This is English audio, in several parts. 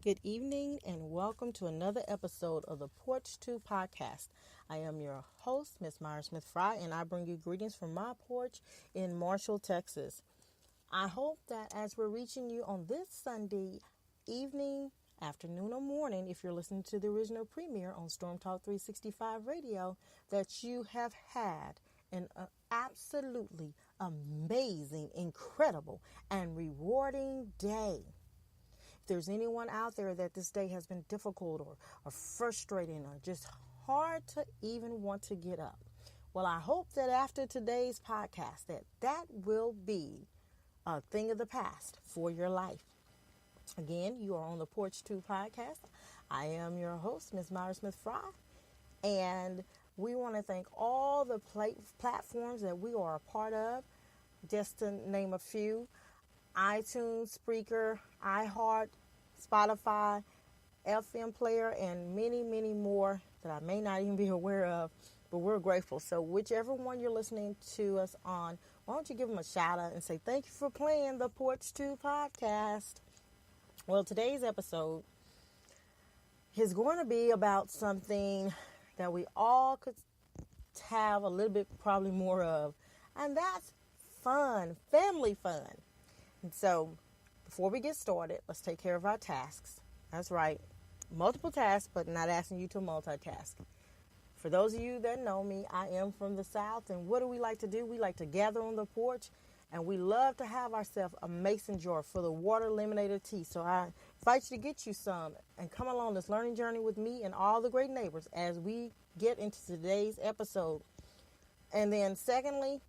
good evening, and welcome to another episode of the Porch 2 podcast. I am your host, Miss Myra Smith Fry, and I bring you greetings from my porch in Marshall, Texas. I hope that as we're reaching you on this Sunday evening, afternoon, or morning, if you're listening to the original premiere on Storm Talk 365 radio, that you have had an absolutely amazing, incredible, and rewarding day. If there's anyone out there that this day has been difficult or frustrating or just hard to even want to get up, well, I hope that after today's podcast that will be a thing of the past for your life. Again, you are on the Porch 2 podcast. I am your host, Miss Myra Smith Fry, and we want to thank all the platforms that we are a part of, just to name a few: iTunes, Spreaker, iHeart, Spotify, FM Player, and many, many more that I may not even be aware of, but we're grateful. So whichever one you're listening to us on, why don't you give them a shout out and say thank you for playing the Porch 2 podcast. Well, today's episode is going to be about something that we all could have a little bit probably more of, and that's fun, family fun. And so before we get started, let's take care of our tasks. That's right, multiple tasks, but not asking you to multitask. For those of you that know me, I am from the South, and what do we like to do? We like to gather on the porch, and we love to have ourselves a mason jar full of water, lemonade, or tea. So I invite you to get you some and come along this learning journey with me and all the great neighbors as we get into today's episode. And then secondly,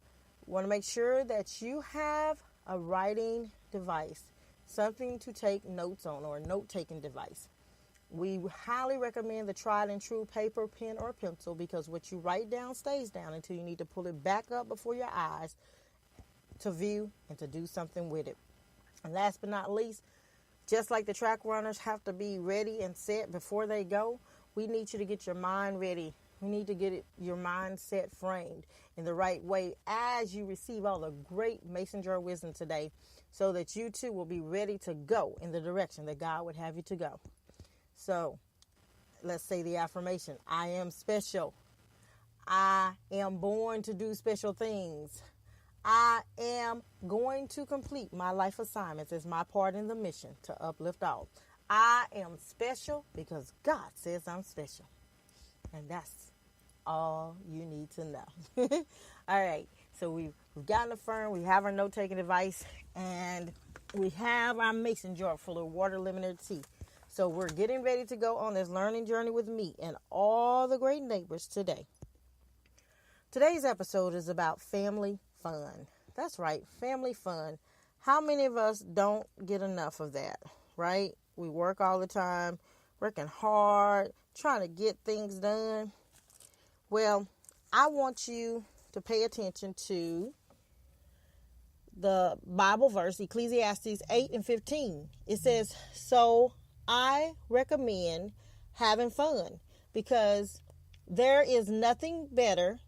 want to make sure that you have a writing device, something to take notes on, or a note-taking device. We highly recommend the tried and true paper, pen, or pencil, because what you write down stays down until you need to pull it back up before your eyes to view and to do something with it. And last but not least, just like the track runners have to be ready and set before they go, we need you to get your mind ready. We need to get your mindset framed in the right way as you receive all the great mason jar wisdom today, so that you too will be ready to go in the direction that God would have you to go. So let's say the affirmation: I am special. I am born to do special things. I am going to complete my life assignments as my part in the mission to uplift all. I am special because God says I'm special. And that's all you need to know. All right. So we've gotten the firm, we have our note-taking device, and we have our mason jar full of water, lemon, and tea. So we're getting ready to go on this learning journey with me and all the great neighbors today. Today's episode is about family fun. That's right, family fun. How many of us don't get enough of that, right? We work all the time, working hard, trying to get things done. Well, I want you to pay attention to the Bible verse, Ecclesiastes 8:15. It says, so I recommend having fun, because there is nothing better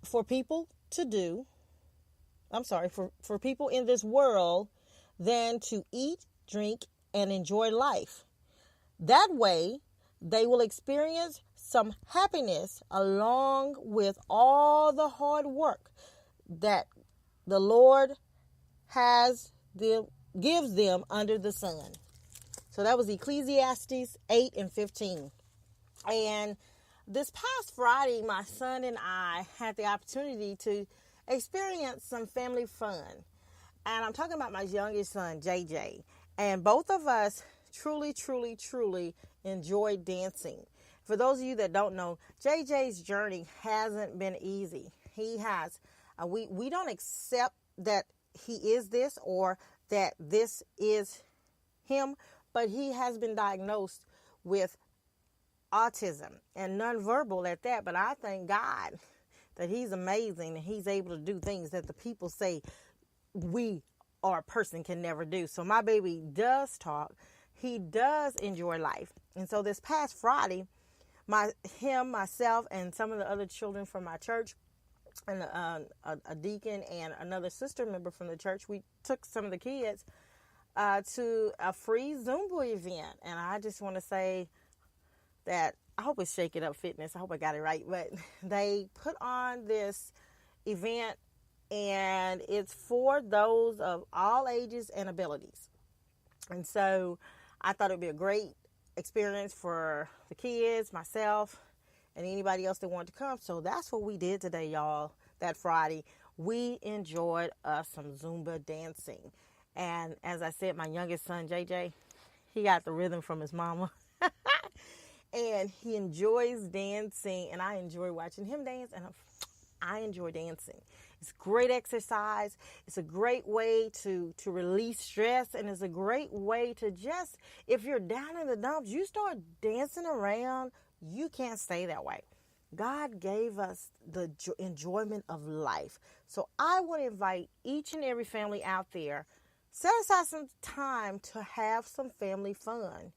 for people to do. For people in this world than to eat, drink, and enjoy life. That way, they will experience some happiness along with all the hard work that the Lord gives them under the sun. So that was Ecclesiastes 8:15. And this past Friday, my son and I had the opportunity to experience some family fun. And I'm talking about my youngest son, JJ. And both of us truly, truly, truly enjoyed dancing. For those of you that don't know, JJ's journey hasn't been easy. He has, we don't accept that he is this or that this is him, but he has been diagnosed with autism and nonverbal at that. But I thank God that he's amazing and he's able to do things that the people say we or a person can never do. So my baby does talk. He does enjoy life. And so this past Friday, myself, and some of the other children from my church, and a deacon and another sister member from the church, we took some of the kids to a free Zumba event. And I just want to say that I hope it's Shake It Up Fitness. I hope I got it right. But they put on this event, and it's for those of all ages and abilities. And so I thought it would be a great experience for the kids, myself, and anybody else that wanted to come. So that's what we did today, y'all, that Friday. We enjoyed us some Zumba dancing. And as I said, my youngest son, JJ, he got the rhythm from his mama. And he enjoys dancing, and I enjoy watching him dance, and I enjoy dancing. It's great exercise. It's a great way to release stress, and it's a great way to just, if you're down in the dumps, you start dancing around, you can't stay that way. God gave us the enjoyment of life. So I want to invite each and every family out there, set aside some time to have some family fun.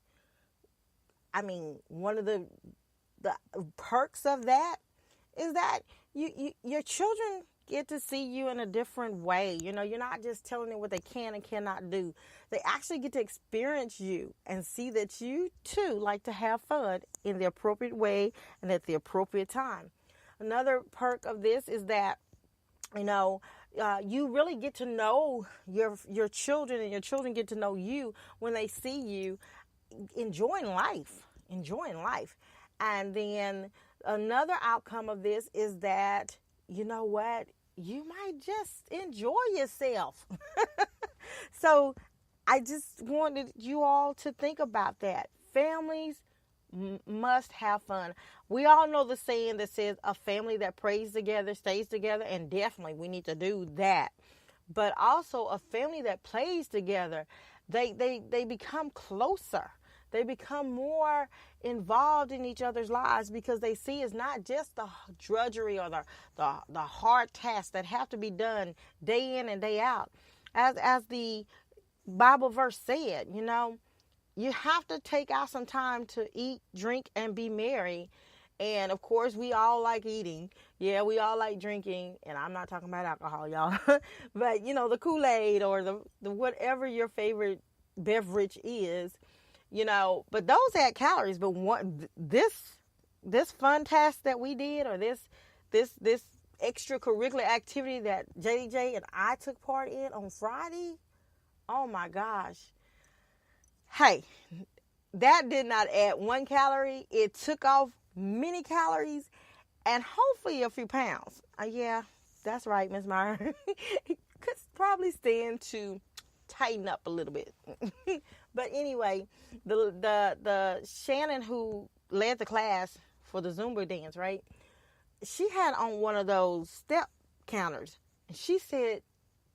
I mean, one of the perks of that is that your children get to see you in a different way. You know, you're not just telling them what they can and cannot do. They actually get to experience you and see that you too like to have fun in the appropriate way and at the appropriate time. Another perk of this is that, you know, you really get to know your children, and your children get to know you when they see you enjoying life. And then another outcome of this is that, you know what, you might just enjoy yourself. So I just wanted you all to think about that. Families must have fun. We all know the saying that says a family that prays together stays together, and definitely we need to do that. But also a family that plays together, they become closer. They become more involved in each other's lives, because they see it's not just the drudgery or the hard tasks that have to be done day in and day out. As the Bible verse said, you know, you have to take out some time to eat, drink, and be merry. And of course, we all like eating. Yeah, we all like drinking. And I'm not talking about alcohol, y'all. But, you know, the Kool-Aid or the whatever your favorite beverage is. You know, but those add calories. But this fun task that we did, or this extracurricular activity that JJ and I took part in on Friday, oh my gosh. Hey, that did not add 1 calorie. It took off many calories and hopefully a few pounds. Yeah, that's right, Miss Meyer. Could probably stand to tighten up a little bit. But anyway, the Shannon who led the class for the Zumba dance, right? She had on one of those step counters, and she said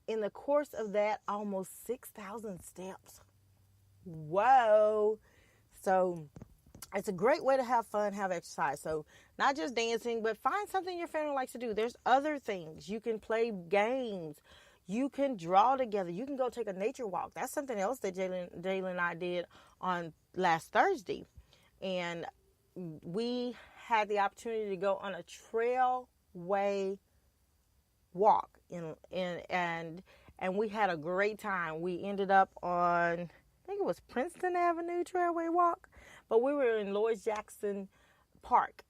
in the course of that, almost 6,000 steps. Whoa. So it's a great way to have fun, have exercise. So not just dancing, but find something your family likes to do. There's other things. You can play games. You can draw together. You can go take a nature walk. That's something else that Jalen and I did on last Thursday. And we had the opportunity to go on a trailway walk. And we had a great time. We ended up on, I think it was Princeton Avenue Trailway Walk. But we were in Lloyd Jackson Park.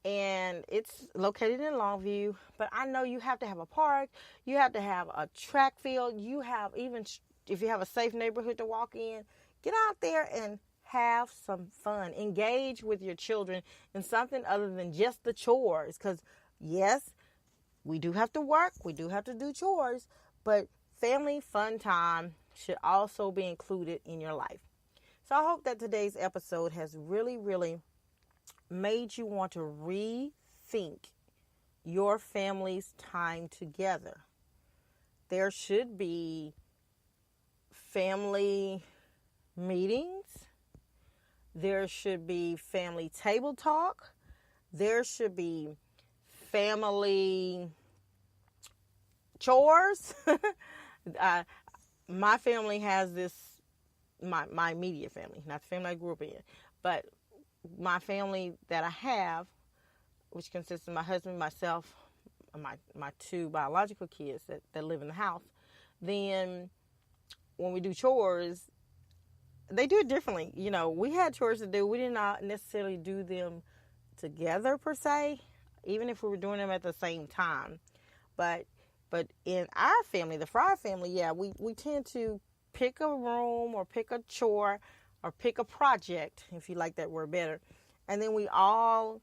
And it's located in Longview, but I know you have to have a park, you have to have a track field, you have, even if you have a safe neighborhood to walk in, get out there and have some fun. Engage with your children in something other than just the chores, because yes, we do have to work, we do have to do chores, but family fun time should also be included in your life. So I hope that today's episode has really made you want to rethink your family's time together. There should be family meetings. There should be family table talk. There should be family chores. My family has this, my immediate family, not the family I grew up in, but my family that I have, which consists of my husband, myself, my 2 biological kids that live in the house, then when we do chores, they do it differently. We had chores to do. We did not necessarily do them together per se, even if we were doing them at the same time. But in our family, the Fry family, yeah, we tend to pick a room or pick a chore or pick a project, if you like that word better. And then we all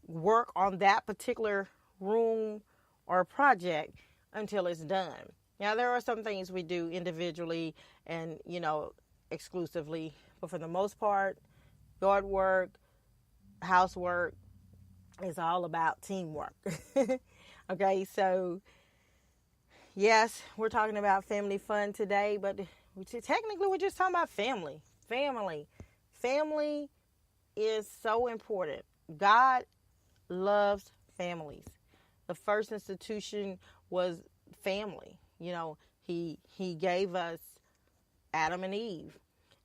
work on that particular room or project until it's done. Now, there are some things we do individually and, exclusively. But for the most part, yard work, housework is all about teamwork. Okay, so yes, we're talking about family fun today, but technically we're just talking about family. Family is so important. God loves families. The first institution was family. He gave us Adam and Eve,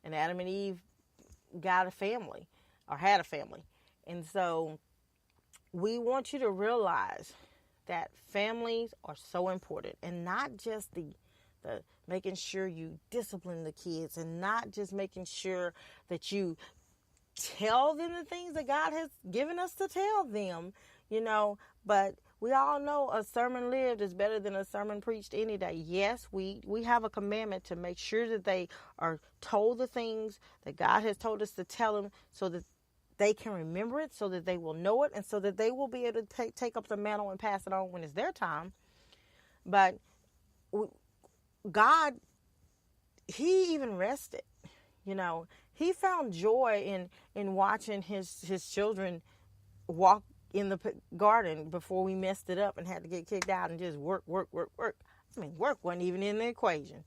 and Adam and Eve got a family or had a family. And so we want you to realize that families are so important, and not just the making sure you discipline the kids, and not just making sure that you tell them the things that God has given us to tell them, but we all know a sermon lived is better than a sermon preached any day. Yes, we have a commandment to make sure that they are told the things that God has told us to tell them, so that they can remember it, so that they will know it, and so that they will be able to take up the mantle and pass it on when it's their time. But God, he even rested. He found joy in watching his children walk in the garden before we messed it up and had to get kicked out and just work. I mean, work wasn't even in the equation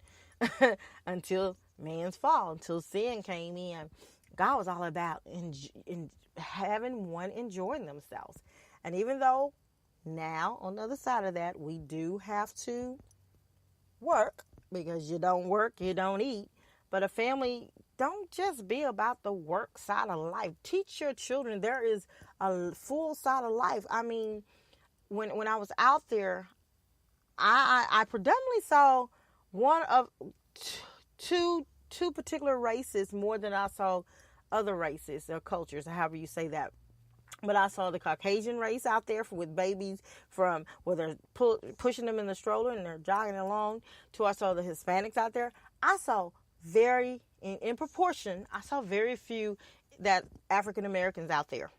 until man's fall, until sin came in. God was all about in having one enjoying themselves. And even though now, on the other side of that, we do have to work, because you don't work, you don't eat. But a family don't just be about the work side of life. Teach your children there is a full side of life. I mean, when I was out there, I predominantly saw one of two particular races more than I saw other races or cultures, or however you say that. But I saw the Caucasian race out there with babies from where they're pushing them in the stroller and they're jogging along, to I saw the Hispanics out there. I saw in proportion, I saw very few that African Americans out there.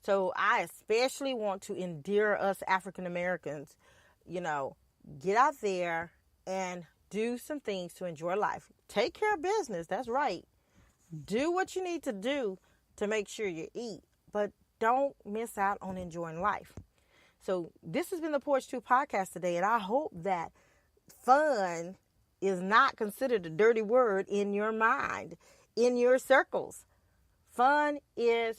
So I especially want to endear us African Americans, get out there and do some things to enjoy life. Take care of business. That's right. Do what you need to do to make sure you eat, but don't miss out on enjoying life. So this has been the Porch 2 podcast today, and I hope that fun is not considered a dirty word in your mind, in your circles. Fun is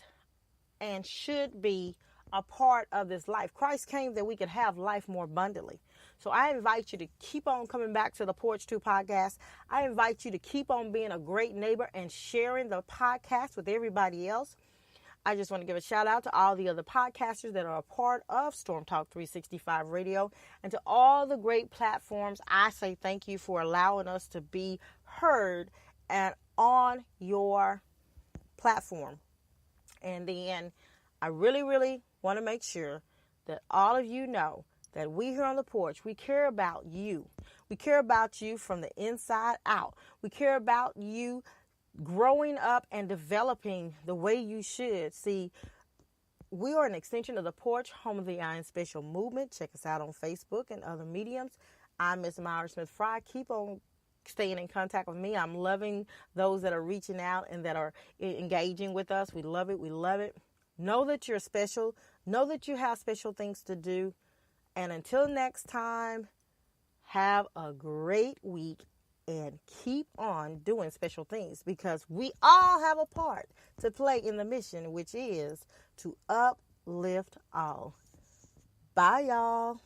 and should be a part of this life. Christ came that we could have life more abundantly. So I invite you to keep on coming back to the Porch 2 podcast. I invite you to keep on being a great neighbor and sharing the podcast with everybody else. I just want to give a shout out to all the other podcasters that are a part of Storm Talk 365 Radio, and to all the great platforms. I say thank you for allowing us to be heard and on your platform. And then I really, really want to make sure that all of you know that we here on the porch, we care about you. We care about you from the inside out. We care about you growing up and developing the way you should. See, we are an extension of the porch, home of the Iron Special Movement. Check us out on Facebook and other mediums. I'm Miss Myra Smith Fry. Keep on staying in contact with me. I'm loving those that are reaching out and that are engaging with us. We love it. We love it. Know that you're special. Know that you have special things to do. And until next time, have a great week. And keep on doing special things, because we all have a part to play in the mission, which is to uplift all. Bye, y'all.